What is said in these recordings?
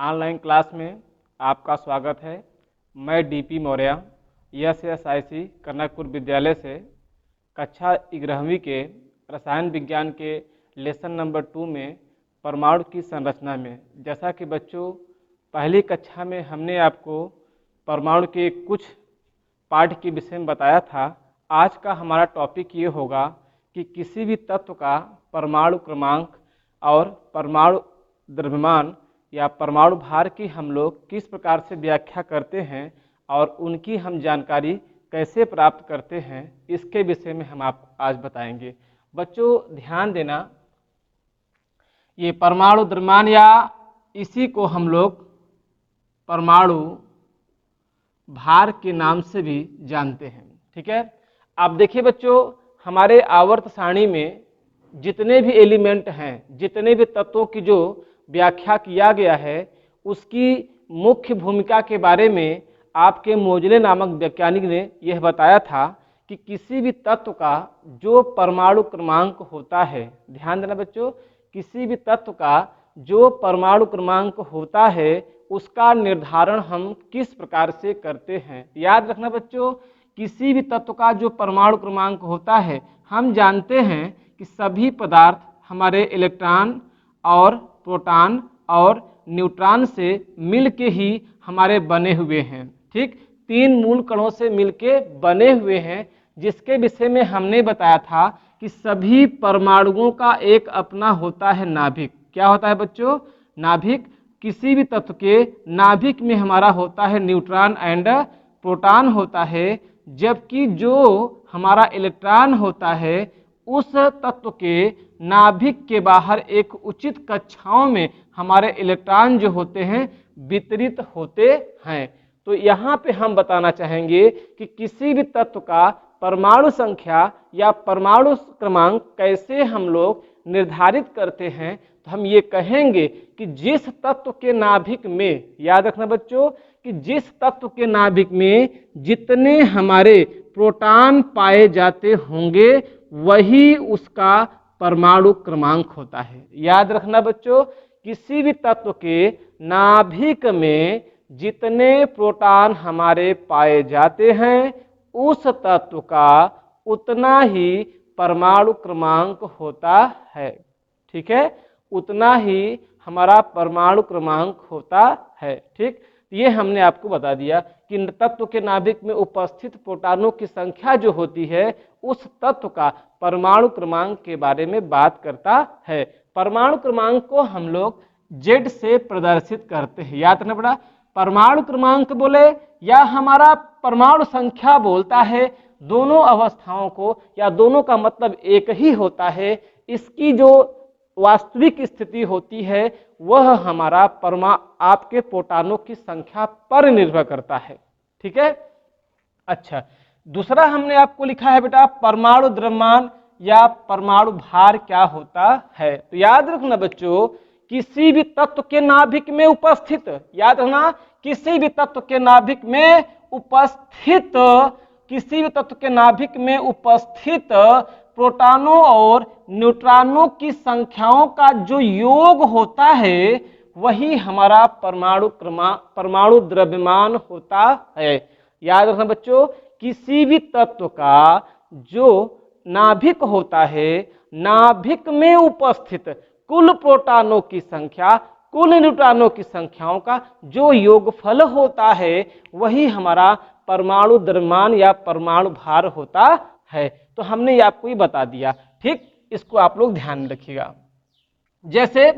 Online class में आपका स्वागत है। मैं डीपी मौर्य SSIC कर्नाकपुर विद्यालय से कक्षा 11वीं के रसायन विज्ञान के लेसन नंबर 2 में परमाणु की संरचना में, जैसा कि बच्चों पहली कक्षा में हमने आपको परमाणु के कुछ पार्ट के विषय में बताया था। आज का हमारा टॉपिक ये होगा कि किसी भी तत्व का परमाणु क्रमांक और परमाणु द्रव्यमान या परमाणु भार की हम लोग किस प्रकार से व्याख्या करते हैं और उनकी हम जानकारी कैसे प्राप्त करते हैं, इसके विषय में हम आपको आज बताएंगे। बच्चों ध्यान देना, ये परमाणु द्रव्यमान या इसी को हम लोग परमाणु भार के नाम से भी जानते हैं। ठीक है, अब देखिए बच्चों, हमारे आवर्त सारणी में जितने भी एलिमेंट हैं, जितने भी तत्वों की जो व्याख्या किया गया है, उसकी मुख्य भूमिका के बारे में आपके मोजले नामक वैज्ञानिक ने यह बताया था कि किसी भी तत्व का जो परमाणु क्रमांक होता है, ध्यान देना बच्चों, किसी भी तत्व का जो परमाणु क्रमांक होता है उसका निर्धारण हम किस प्रकार से करते हैं। याद रखना बच्चों, किसी भी तत्व का जो परमाणु क्रमांक होता है, हम जानते हैं कि सभी पदार्थ हमारे इलेक्ट्रॉन और प्रोटॉन और न्यूट्रॉन से मिलके ही हमारे बने हुए हैं। ठीक, 3 मूल कणों से मिलके बने हुए हैं, जिसके विषय में हमने बताया था कि सभी परमाणुओं का एक अपना होता है नाभिक। क्या होता है बच्चों? नाभिक। किसी भी तत्व के नाभिक में हमारा होता है न्यूट्रॉन एंड प्रोटॉन होता है, जबकि जो हमारा इलेक्ट्रॉन होता है उस तत्व के नाभिक के बाहर एक उचित कक्षाओं में हमारे इलेक्ट्रॉन जो होते हैं वितरित होते हैं। तो यहाँ पे हम बताना चाहेंगे कि किसी भी तत्व का परमाणु संख्या या परमाणु क्रमांक कैसे हम लोग निर्धारित करते हैं। तो हम ये कहेंगे कि जिस तत्व के नाभिक में, याद रखना बच्चों, कि जिस तत्व के नाभिक में जितने हमारे प्रोटॉन पाए जाते होंगे वही उसका परमाणु क्रमांक होता है। याद रखना बच्चों, किसी भी तत्व के नाभिक में जितने प्रोटॉन हमारे पाए जाते हैं उस तत्व का उतना ही परमाणु क्रमांक होता है। ठीक है, उतना ही हमारा परमाणु क्रमांक होता है। ठीक, ये हमने आपको बता दिया कि तत्व के नाभिक में उपस्थित प्रोटॉनों की संख्या जो होती है उस तत्व का परमाणु क्रमांक के बारे में बात करता है। परमाणु क्रमांक को हम लोग Z से प्रदर्शित करते हैं। याद रखना पड़ा, परमाणु क्रमांक बोले या हमारा परमाणु संख्या बोलता है, दोनों अवस्थाओं को या दोनों का मतलब एक ही होता है। इसकी जो वास्तविक स्थिति होती है वह हमारा आपके प्रोटॉनों की संख्या पर निर्भर करता है। ठीक है, अच्छा, दूसरा हमने आपको लिखा है बेटा परमाणु द्रव्यमान या परमाणु भार क्या होता है। तो याद रखना बच्चों, किसी भी तत्व के नाभिक में उपस्थित, याद रखना, किसी भी तत्व के नाभिक में उपस्थित, किसी भी तत्व के नाभिक में उपस्थित प्रोटॉनों और न्यूट्रॉनों की संख्याओं का जो योग होता है वही हमारा परमाणु द्रव्यमान होता है। याद रखना बच्चों, किसी भी तत्व का जो नाभिक होता है, नाभिक में उपस्थित कुल प्रोटॉनों की संख्या, कुल न्यूट्रॉनों की संख्याओं का जो योगफल होता है वही हमारा परमाणु द्रव्यमान या परमाणु भार होता है। तो हमने ये आपको ही बता दिया। ठीक, इसको आप लोग ध्यान रखिएगा। जैसे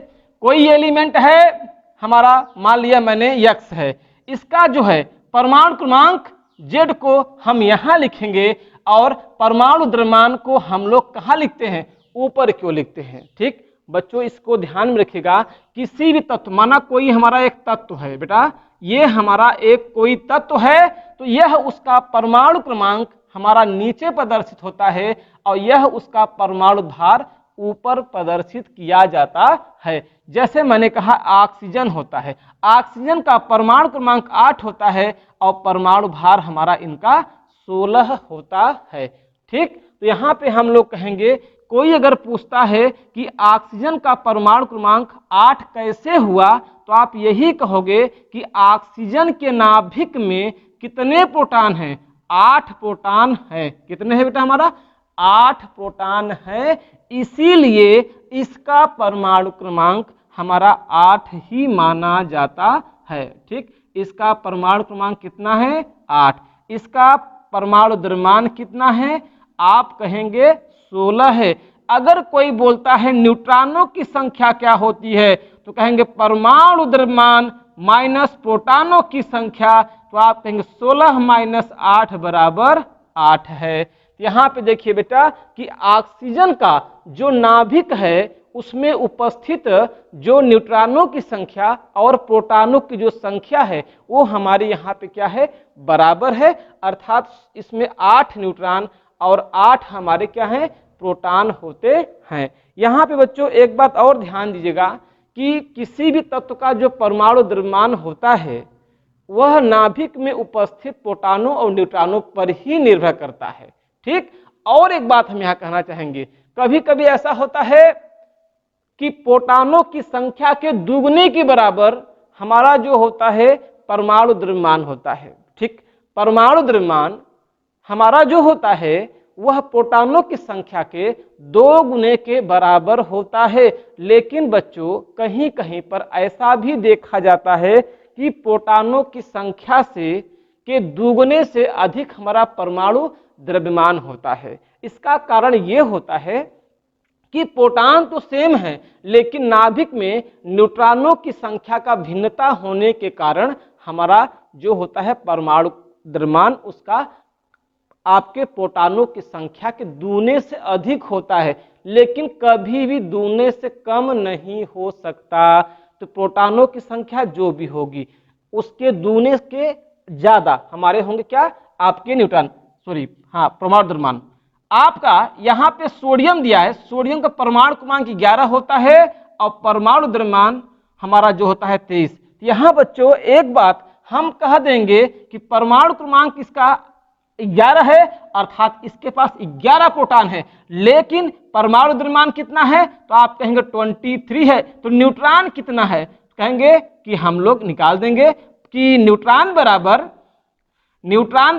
कोई एलिमेंट है हमारा, मान लिया मैंने X है, इसका जो है परमाणु क्रमांक Z को हम यहाँ लिखेंगे और परमाणु द्रव्यमान को हम लोग कहाँ लिखते हैं? ऊपर क्यों लिखते हैं। ठीक बच्चों, इसको ध्यान में रखिएगा। किसी भी तत्व, माना कोई हमारा एक तत्व है बेटा, ये हमारा एक कोई तत्व है, तो यह उसका परमाणु क्रमांक हमारा नीचे प्रदर्शित होता है और यह उसका परमाणु भार ऊपर प्रदर्शित किया जाता है। जैसे मैंने कहा ऑक्सीजन होता है, ऑक्सीजन का परमाणु क्रमांक 8 होता है और परमाणु भार हमारा इनका 16 होता है। ठीक, तो यहाँ पे हम लोग कहेंगे कोई अगर पूछता है कि ऑक्सीजन का परमाणु क्रमांक 8 कैसे हुआ, तो आप यही कहोगे कि ऑक्सीजन के नाभिक में कितने प्रोटॉन हैं? 8 प्रोटॉन है। कितने हैं बेटा? हमारा 8 प्रोटॉन है, इसीलिए इसका परमाणु क्रमांक हमारा 8 ही माना जाता है। ठीक, इसका परमाणु क्रमांक कितना है? 8। इसका परमाणु द्रव्यमान कितना है? आप कहेंगे 16 है। अगर कोई बोलता है न्यूट्रॉनों की संख्या क्या होती है, तो कहेंगे परमाणु द्रव्यमान माइनस प्रोटॉनों की संख्या, तो आप कहेंगे 16 माइनस 8 बराबर 8 है। यहाँ पे देखिए बेटा कि ऑक्सीजन का जो नाभिक है उसमें उपस्थित जो न्यूट्रॉनों की संख्या और प्रोटॉनों की जो संख्या है वो हमारे यहाँ पे क्या है? बराबर है। अर्थात इसमें 8 न्यूट्रॉन और 8 हमारे क्या हैं? प्रोटॉन होते हैं। यहाँ पे बच्चों एक बात और ध्यान दीजिएगा कि किसी भी तत्व का जो परमाणु द्रव्यमान होता है वह नाभिक में उपस्थित प्रोटॉनों और न्यूट्रॉनों पर ही निर्भर करता है। ठीक, और एक बात हम यहाँ कहना चाहेंगे, कभी कभी ऐसा होता है कि प्रोटॉनों की संख्या के दुगने के बराबर हमारा जो होता है परमाणु द्रव्यमान होता है। ठीक, परमाणु द्रव्यमान हमारा जो होता है वह प्रोटॉनों की संख्या के 2 गुने के बराबर होता है। लेकिन बच्चों कहीं कहीं पर ऐसा भी देखा जाता है कि प्रोटॉनों की संख्या से के दुगने से अधिक हमारा परमाणु द्रव्यमान होता है। इसका कारण ये होता है कि प्रोटॉन तो सेम है, लेकिन नाभिक में न्यूट्रॉनों की संख्या का भिन्नता होने के कारण हमारा जो होता है परमाणु द्रव्यमान उसका आपके प्रोटॉनों की संख्या के दूने से अधिक होता है, लेकिन कभी भी दूने से कम नहीं हो सकता। तो प्रोटॉनों की संख्या जो भी होगी उसके दूने के ज्यादा हमारे होंगे क्या? आपके न्यूट्रॉन, सॉरी हाँ, परमाणु द्रव्यमान। आपका यहाँ पे सोडियम दिया है, सोडियम का परमाणु क्रमांक 11 होता है और परमाणु द्रव्यमान हमारा जो होता है 23। यहाँ बच्चों एक बात हम कह देंगे कि परमाणु क्रमांक इसका 11 है, अर्थात इसके पास 11 प्रोटॉन है, लेकिन परमाणु द्रव्यमान कितना है? तो आप कहेंगे 23 है। तो न्यूट्रॉन कितना है? कहेंगे कि हम लोग निकाल देंगे कि न्यूट्रॉन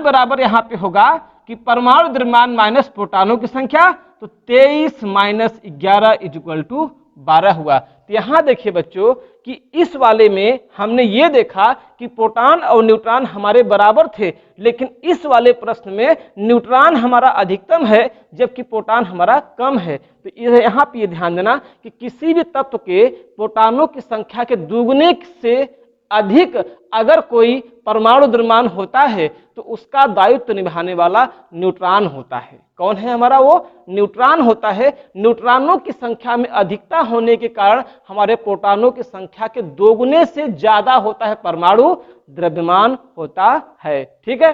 बराबर यहाँ पे होगा कि परमाणु द्रव्यमान माइनस प्रोटॉनों की संख्या, तो 23 माइनस 11 इक्वल टू 12 हुआ। तो यहाँ देखिए बच्चों कि इस वाले में हमने ये देखा कि प्रोटॉन और न्यूट्रॉन हमारे बराबर थे, लेकिन इस वाले प्रश्न में न्यूट्रॉन हमारा अधिकतम है जबकि प्रोटॉन हमारा कम है। तो यहाँ पे ये ध्यान देना कि किसी भी तत्व के प्रोटॉनों की संख्या के दुगने से अधिक अगर कोई परमाणु द्रव्यमान होता है तो उसका दायित्व निभाने वाला न्यूट्रॉन होता है। कौन है हमारा? वो न्यूट्रॉन होता है। न्यूट्रॉनों की संख्या में अधिकता होने के कारण हमारे प्रोटॉनों की संख्या के दोगुने से ज्यादा होता है परमाणु द्रव्यमान होता है। ठीक है,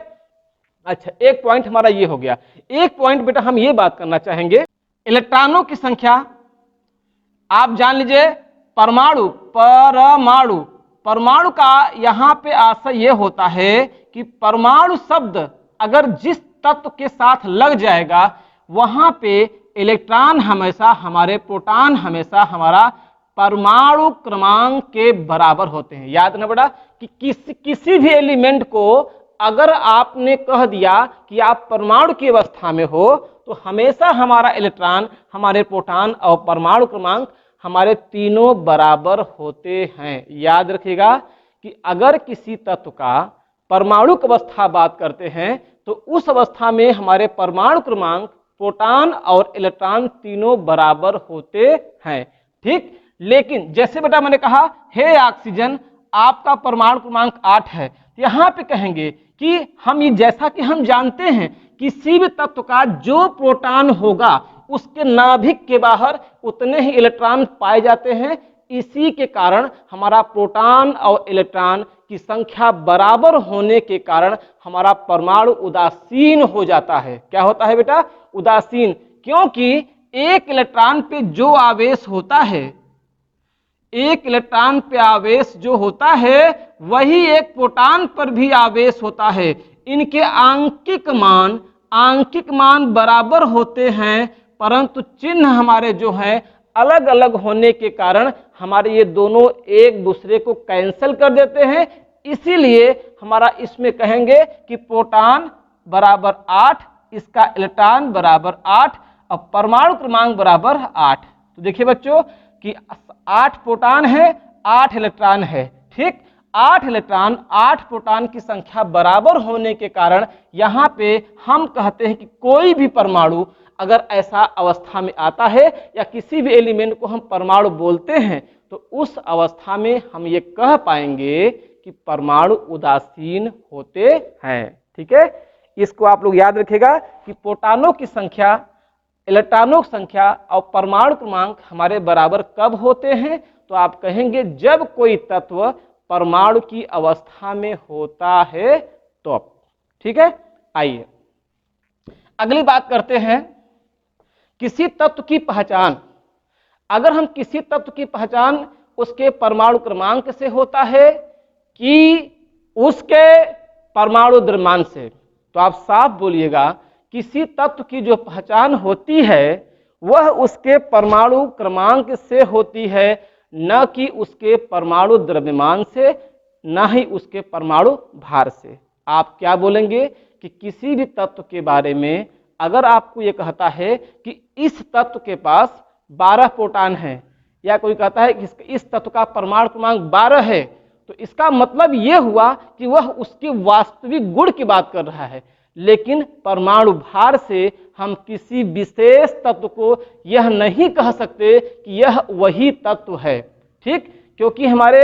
अच्छा एक पॉइंट हमारा ये हो गया। एक पॉइंट बेटा हम ये बात करना चाहेंगे, इलेक्ट्रॉनों की संख्या आप जान लीजिए परमाणु का यहाँ पे आशय ये होता है कि परमाणु शब्द अगर जिस तत्व के साथ लग जाएगा वहां पे इलेक्ट्रॉन हमेशा हमारे प्रोटॉन हमेशा हमारा परमाणु क्रमांक के बराबर होते हैं। याद ना बेटा कि किसी भी एलिमेंट को अगर आपने कह दिया कि आप परमाणु की अवस्था में हो तो हमेशा हमारा इलेक्ट्रॉन हमारे प्रोटॉन और परमाणु क्रमांक हमारे तीनों बराबर होते हैं। याद रखिएगा कि अगर किसी तत्व का परमाणु अवस्था बात करते हैं तो उस अवस्था में हमारे परमाणु क्रमांक प्रोटॉन और इलेक्ट्रॉन तीनों बराबर होते हैं। ठीक, लेकिन जैसे बेटा मैंने कहा हे ऑक्सीजन आपका परमाणु क्रमांक 8 है, यहाँ पे कहेंगे कि हम ये जैसा कि हम जानते हैं किसी भी तत्व का जो प्रोटॉन होगा उसके नाभिक के बाहर उतने ही इलेक्ट्रॉन पाए जाते हैं। इसी के कारण हमारा प्रोटॉन और इलेक्ट्रॉन की संख्या बराबर होने के कारण हमारा परमाणु उदासीन हो जाता है। क्या होता है बेटा? उदासीन। क्योंकि एक इलेक्ट्रॉन पे जो आवेश होता है, एक इलेक्ट्रॉन पे आवेश जो होता है वही एक प्रोटॉन पर भी आवेश होता है। इनके आंकिक मान बराबर होते हैं, परंतु चिन्ह हमारे जो हैं अलग अलग होने के कारण हमारे ये दोनों एक दूसरे को कैंसिल कर देते हैं। इसीलिए हमारा इसमें कहेंगे कि प्रोटॉन बराबर 8, इसका इलेक्ट्रॉन बराबर 8 और परमाणु क्रमांक बराबर 8। तो देखिए बच्चों कि 8 प्रोटॉन है, 8 इलेक्ट्रॉन है, ठीक। 8 इलेक्ट्रॉन 8 प्रोटॉन की संख्या बराबर होने के कारण यहाँ पे हम कहते हैं कि कोई भी परमाणु अगर ऐसा अवस्था में आता है या किसी भी एलिमेंट को हम परमाणु बोलते हैं तो उस अवस्था में हम ये कह पाएंगे कि परमाणु उदासीन होते हैं। ठीक है, इसको आप लोग याद रखिएगा कि प्रोटॉनों की संख्या, इलेक्ट्रॉनों की संख्या और परमाणु क्रमांक हमारे बराबर कब होते हैं? तो आप कहेंगे जब कोई तत्व परमाणु की अवस्था में होता है तो। ठीक है, आइए अगली बात करते हैं। किसी तत्व की पहचान, अगर हम किसी तत्व की पहचान उसके परमाणु क्रमांक से होता है कि उसके परमाणु द्रव्यमान से, तो आप साफ बोलिएगा किसी तत्व की जो पहचान होती है वह उसके परमाणु क्रमांक से होती है, न कि उसके परमाणु द्रव्यमान से, न ही उसके परमाणु भार से। आप क्या बोलेंगे कि किसी भी तत्व के बारे में अगर आपको ये कहता है कि इस तत्व के पास 12 प्रोटॉन है, या कोई कहता है कि इस तत्व का परमाणु क्रमांक 12 है, तो इसका मतलब ये हुआ कि वह उसके वास्तविक गुण की बात कर रहा है। लेकिन परमाणु भार से हम किसी विशेष तत्व को यह नहीं कह सकते कि यह वही तत्व है। ठीक, क्योंकि हमारे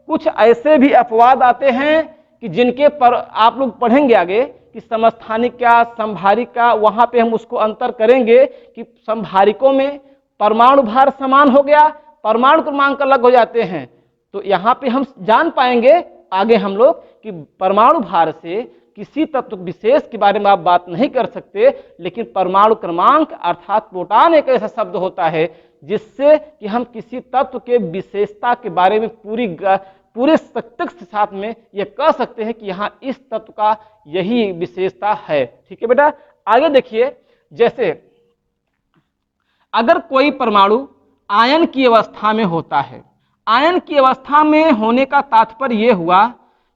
कुछ ऐसे भी अपवाद आते हैं कि जिनके पर आप लोग पढ़ेंगे आगे कि समस्थानिका, संभारिका, वहां पे हम उसको अंतर करेंगे कि संभारिकों में परमाणु भार समान हो गया, परमाणु क्रमांक अलग हो जाते हैं। तो यहाँ पे हम जान पाएंगे आगे हम लोग कि परमाणु भार से किसी तत्व विशेष के बारे में आप बात नहीं कर सकते, लेकिन परमाणु क्रमांक अर्थात प्रोटॉन एक ऐसा शब्द होता है जिससे कि हम किसी तत्व के विशेषता के बारे में पूरे सख्त के साथ में यह कह सकते हैं कि यहाँ इस तत्व का यही विशेषता है। ठीक है बेटा, आगे देखिए। जैसे अगर कोई परमाणु आयन की अवस्था में होता है, आयन की अवस्था में होने का तात्पर्य यह हुआ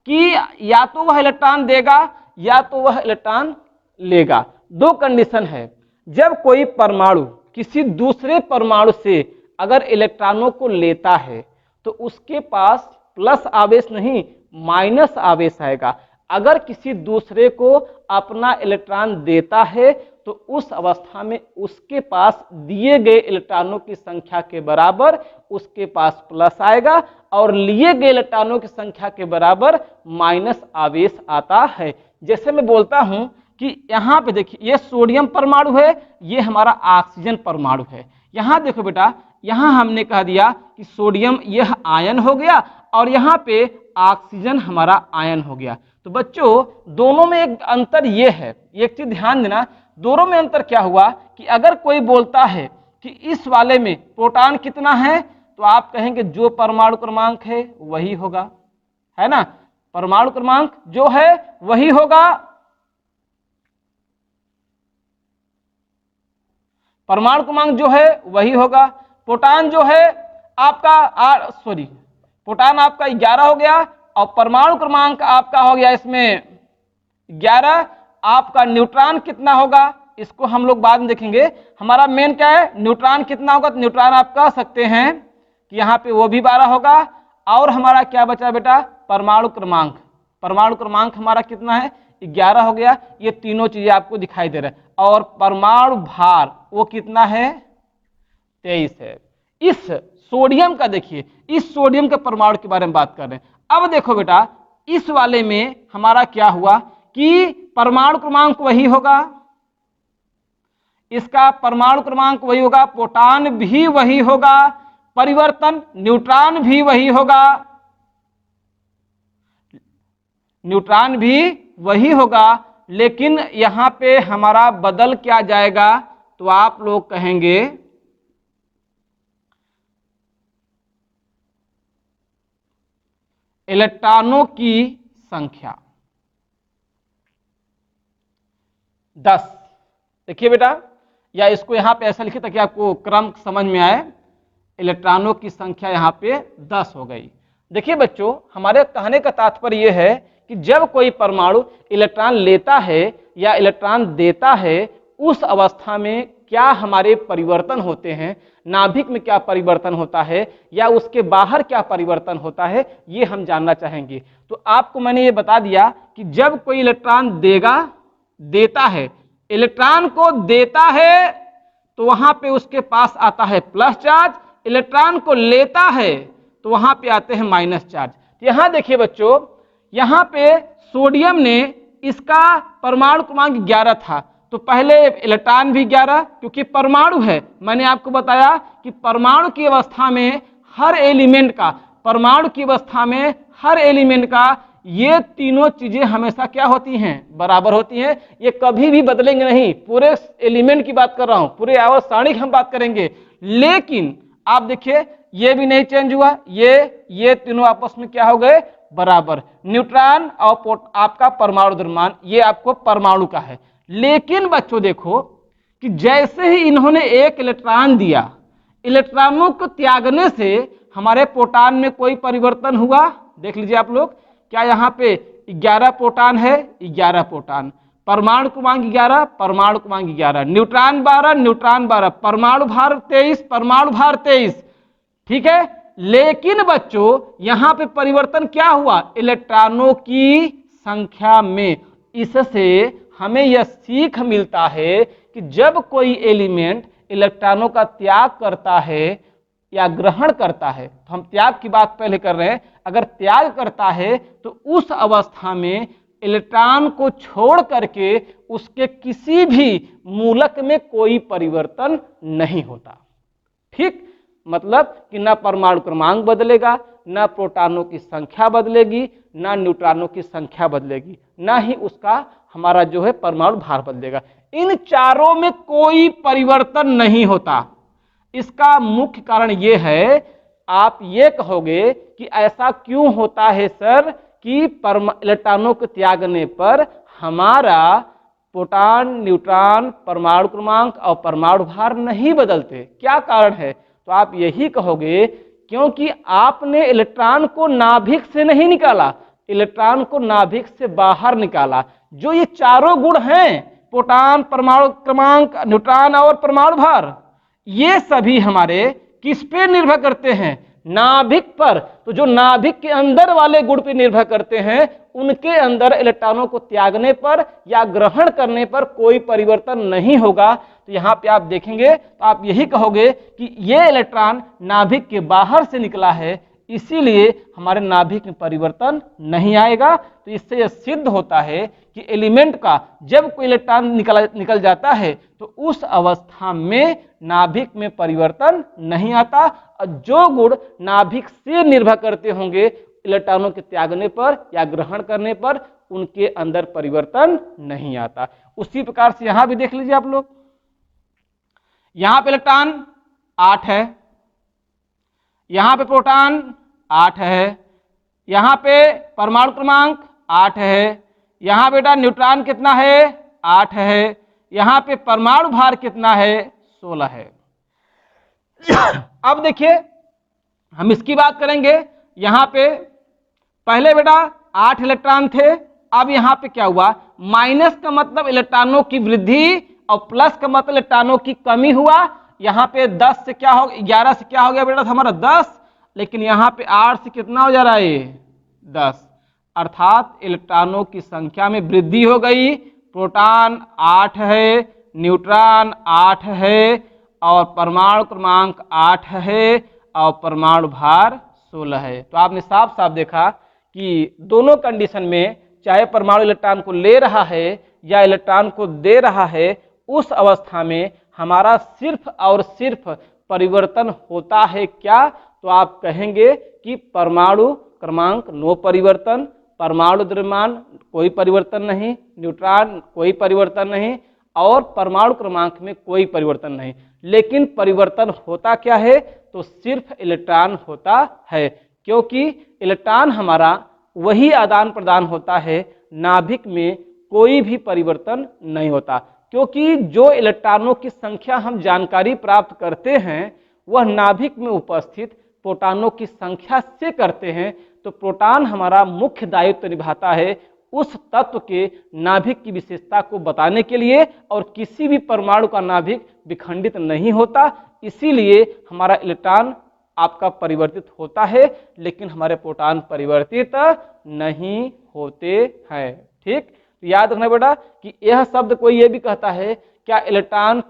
कि या तो वह इलेक्ट्रॉन देगा या तो वह इलेक्ट्रॉन लेगा। दो कंडीशन है। जब कोई परमाणु किसी दूसरे परमाणु से अगर इलेक्ट्रॉनों को लेता है तो उसके पास प्लस आवेश नहीं माइनस आवेश आएगा। अगर किसी दूसरे को अपना इलेक्ट्रॉन देता है तो उस अवस्था में उसके पास दिए गए इलेक्ट्रॉनों की संख्या के बराबर उसके पास प्लस आएगा और लिए गए इलेक्ट्रॉनों की संख्या के बराबर माइनस आवेश आता है। जैसे मैं बोलता हूं कि यहाँ पे देखिए ये सोडियम परमाणु है, ये हमारा ऑक्सीजन परमाणु है। यहाँ देखो बेटा, यहाँ हमने कह दिया कि सोडियम यह आयन हो गया और यहाँ पे ऑक्सीजन हमारा आयन हो गया। तो बच्चों दोनों में एक अंतर ये है, एक चीज ध्यान देना, दोनों में अंतर क्या हुआ कि अगर कोई बोलता है कि इस वाले में प्रोटॉन कितना है तो आप कहेंगे जो परमाणु क्रमांक है वही होगा, है ना, परमाणु क्रमांक जो है वही होगा, परमाणु क्रमांक जो है वही होगा। प्रोटॉन जो है आपका प्रोटॉन आपका 11 हो गया और परमाणु क्रमांक आपका हो गया इसमें 11। आपका न्यूट्रॉन कितना होगा इसको हम लोग बाद में देखेंगे। हमारा मेन क्या है, न्यूट्रॉन कितना होगा, तो न्यूट्रॉन आप कह सकते हैं कि यहाँ पे वो भी 12 होगा। और हमारा क्या बचा बेटा, परमाणु क्रमांक, परमाणु क्रमांक हमारा कितना है 11 हो गया। ये तीनों चीजें आपको दिखाई दे रहा है। और परमाणु भार वो कितना है 23 है। इस सोडियम का देखिए, इस सोडियम के परमाणु के बारे में बात कर रहे हैं। अब देखो बेटा इस वाले में हमारा क्या हुआ कि परमाणु क्रमांक वही होगा, इसका परमाणु क्रमांक वही होगा, प्रोटॉन भी वही होगा, परिवर्तन न्यूट्रॉन भी वही होगा, न्यूट्रॉन भी वही होगा। लेकिन यहां पे हमारा बदल क्या जाएगा, तो आप लोग कहेंगे इलेक्ट्रॉनों की संख्या 10। देखिए बेटा या इसको यहाँ पे ऐसा लिखे ताकि आपको क्रम समझ में आए। इलेक्ट्रॉनों की संख्या यहाँ पे 10 हो गई। देखिए बच्चों, हमारे कहने का तात्पर्य यह है कि जब कोई परमाणु इलेक्ट्रॉन लेता है या इलेक्ट्रॉन देता है, उस अवस्था में क्या हमारे परिवर्तन होते हैं, नाभिक में क्या परिवर्तन होता है या उसके बाहर क्या परिवर्तन होता है, ये हम जानना चाहेंगे। तो आपको मैंने ये बता दिया कि जब कोई इलेक्ट्रॉन देता है, इलेक्ट्रॉन को देता है तो वहां पे उसके पास आता है प्लस चार्ज, इलेक्ट्रॉन को लेता है तो वहां पे आते हैं माइनस चार्ज। यहां देखिए बच्चों, यहां पे सोडियम ने इसका परमाणु क्रमांक 11 था, तो पहले इलेक्ट्रॉन भी 11, क्योंकि परमाणु है। मैंने आपको बताया कि परमाणु की अवस्था में हर एलिमेंट का, परमाणु की अवस्था में हर एलिमेंट का ये तीनों चीजें हमेशा क्या होती हैं, बराबर होती हैं। ये कभी भी बदलेंगे नहीं। पूरे एलिमेंट की बात कर रहा हूं, पूरे आवर्त सारणी की हम बात करेंगे। लेकिन आप देखिए, ये भी नहीं चेंज हुआ, ये तीनों आपस में क्या हो गए, बराबर। न्यूट्रॉन और आपका परमाणु द्रव्यमान, ये आपको परमाणु का है। लेकिन बच्चों देखो कि जैसे ही इन्होंने एक इलेक्ट्रॉन दिया, इलेक्ट्रॉनों को त्यागने से हमारे प्रोटॉन में कोई परिवर्तन हुआ। देख लीजिए आप लोग, क्या यहाँ पे 11 प्रोटॉन है, 11 प्रोटॉन, परमाणु क्रमांक 11, परमाणु क्रमांक 11, न्यूट्रॉन 12, न्यूट्रॉन 12, परमाणु भार 23, परमाणु भार 23, ठीक है। लेकिन बच्चों यहां पे परिवर्तन क्या हुआ, इलेक्ट्रॉनों की संख्या में। इससे हमें यह सीख मिलता है कि जब कोई एलिमेंट इलेक्ट्रॉनों का त्याग करता है या ग्रहण करता है, तो हम त्याग की बात पहले कर रहे हैं, अगर त्याग करता है तो उस अवस्था में इलेक्ट्रॉन को छोड़ करके उसके किसी भी मूलक में कोई परिवर्तन नहीं होता। ठीक, मतलब कि ना परमाणु क्रमांक बदलेगा, ना प्रोटॉनों की संख्या बदलेगी, ना न्यूट्रॉनों की संख्या बदलेगी, ना ही उसका हमारा जो है परमाणु भार बदलेगा। इन चारों में कोई परिवर्तन नहीं होता। इसका मुख्य कारण यह है, आप ये कहोगे कि ऐसा क्यों होता है सर कि इलेक्ट्रॉनों को त्यागने पर हमारा प्रोटॉन, न्यूट्रॉन, परमाणु क्रमांक और परमाणु भार नहीं बदलते, क्या कारण है? तो आप यही कहोगे क्योंकि आपने इलेक्ट्रॉन को नाभिक से नहीं निकाला, इलेक्ट्रॉन को नाभिक से बाहर निकाला। जो ये चारों गुण हैं, प्रोटॉन, परमाणु क्रमांक, न्यूट्रॉन और परमाणु भार, ये सभी हमारे किस पे निर्भर करते हैं, नाभिक पर। तो जो नाभिक के अंदर वाले गुण पे निर्भर करते हैं, उनके अंदर इलेक्ट्रॉनों को त्यागने पर या ग्रहण करने पर कोई परिवर्तन नहीं होगा। तो यहाँ पे आप देखेंगे तो आप यही कहोगे कि ये इलेक्ट्रॉन नाभिक के बाहर से निकला है, इसीलिए हमारे नाभिक में परिवर्तन नहीं आएगा। तो इससे यह सिद्ध होता है कि एलिमेंट का जब कोई इलेक्ट्रॉन निकल जाता है तो उस अवस्था में नाभिक में परिवर्तन नहीं आता, और जो गुण नाभिक से निर्भर करते होंगे इलेक्ट्रॉनों के त्यागने पर या ग्रहण करने पर, उनके अंदर परिवर्तन नहीं आता। उसी प्रकार से यहां भी देख लीजिए आप लोग, यहां पे इलेक्ट्रॉन 8 है, यहां पे प्रोटॉन 8 है, यहां पे परमाणु क्रमांक 8 है, यहां बेटा न्यूट्रॉन कितना है, 8 है, यहां पे परमाणु भार कितना है, 16 है। अब देखिए हम इसकी बात करेंगे। यहां पे पहले बेटा 8 इलेक्ट्रॉन थे, अब यहां पे क्या हुआ, माइनस का मतलब इलेक्ट्रॉनों की वृद्धि और प्लस का मतलब इलेक्ट्रॉनों की कमी हुआ। यहां पे 10 से क्या हो, 11 से क्या हो गया बेटा हमारा 10, लेकिन यहां पे 8 से कितना हो जा रहा है, 10, अर्थात इलेक्ट्रॉनों की संख्या में वृद्धि हो गई। प्रोटॉन 8 है, न्यूट्रॉन 8 है, और परमाणु क्रमांक 8 है, और परमाणु भार 16 है। तो आपने साफ साफ देखा कि दोनों कंडीशन में, चाहे परमाणु इलेक्ट्रॉन को ले रहा है या इलेक्ट्रॉन को दे रहा है, उस अवस्था में हमारा सिर्फ और सिर्फ परिवर्तन होता है क्या? तो आप कहेंगे कि परमाणु क्रमांक नो परिवर्तन, परमाणु द्रव्यमान कोई परिवर्तन नहीं, न्यूट्रॉन कोई परिवर्तन नहीं, और परमाणु क्रमांक में कोई परिवर्तन नहीं। लेकिन परिवर्तन होता क्या है? तो सिर्फ इलेक्ट्रॉन होता है, क्योंकि इलेक्ट्रॉन हमारा वही आदान प्रदान होता है, नाभिक में कोई भी परिवर्तन नहीं होता। क्योंकि जो इलेक्ट्रॉनों की संख्या हम जानकारी प्राप्त करते हैं वह नाभिक में उपस्थित प्रोटॉनों की संख्या से करते हैं। तो प्रोटॉन हमारा मुख्य दायित्व निभाता है उस तत्व के नाभिक की विशेषता को बताने के लिए, और किसी भी परमाणु का नाभिक विखंडित नहीं होता, इसीलिए हमारा इलेक्ट्रॉन आपका परिवर्तित होता है, लेकिन हमारे प्रोटॉन परिवर्तित नहीं होते हैं। ठीक, तो याद रखना बेटा कि यह शब्द कोई ये भी कहता है क्या इलेक्ट्रॉन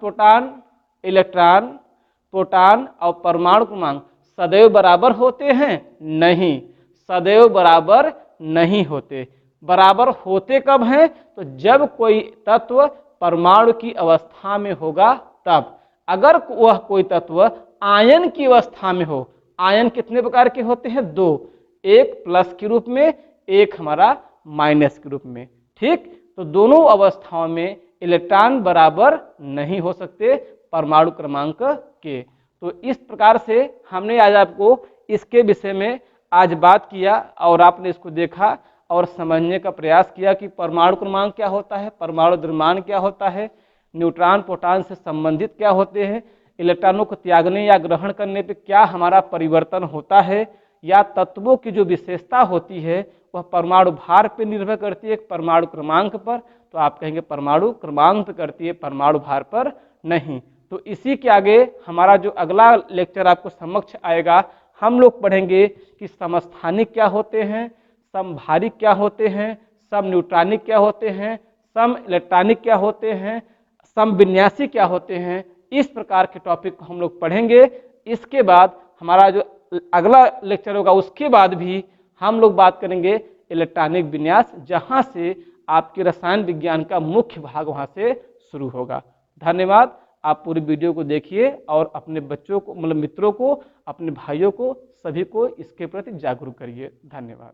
प्रोटॉन और परमाणु क्रमांक सदैव बराबर होते हैं? नहीं, सदैव बराबर नहीं होते। बराबर होते कब हैं? तो जब कोई तत्व परमाणु की अवस्था में होगा तब। अगर वह कोई तत्व आयन की अवस्था में हो, आयन कितने प्रकार के होते हैं? दो, एक प्लस के रूप में, एक हमारा माइनस के रूप में। ठीक, तो दोनों अवस्थाओं में इलेक्ट्रॉन बराबर नहीं हो सकते परमाणु क्रमांक के। तो इस प्रकार से हमने आज आपको इसके विषय में आज बात किया और आपने इसको देखा और समझने का प्रयास किया कि परमाणु क्रमांक क्या होता है, परमाणु द्रव्यमान क्या होता है, न्यूट्रॉन प्रोटॉन से संबंधित क्या होते हैं, इलेक्ट्रॉनों को त्यागने या ग्रहण करने पे क्या हमारा परिवर्तन होता है, या तत्वों की जो विशेषता होती है वह परमाणु भार पर निर्भर करती है परमाणु क्रमांक पर। तो आप कहेंगे परमाणु क्रमांक पर करती है, परमाणु भार पर नहीं। तो इसी के आगे हमारा जो अगला लेक्चर आपको समक्ष आएगा, हम लोग पढ़ेंगे कि समस्थानिक क्या होते हैं, समभारिक क्या होते हैं, सम न्यूट्रॉनिक क्या होते हैं, सम इलेक्ट्रॉनिक क्या होते हैं, समविन्यासी क्या होते हैं। इस प्रकार के टॉपिक को हम लोग पढ़ेंगे। इसके बाद हमारा जो अगला लेक्चर होगा उसके बाद भी हम लोग बात करेंगे इलेक्ट्रॉनिक विन्यास, जहां से आपके रसायन विज्ञान का मुख्य भाग वहां से शुरू होगा। धन्यवाद। आप पूरी वीडियो को देखिए और अपने बच्चों को, मतलब मित्रों को, अपने भाइयों को, सभी को इसके प्रति जागरूक करिए। धन्यवाद।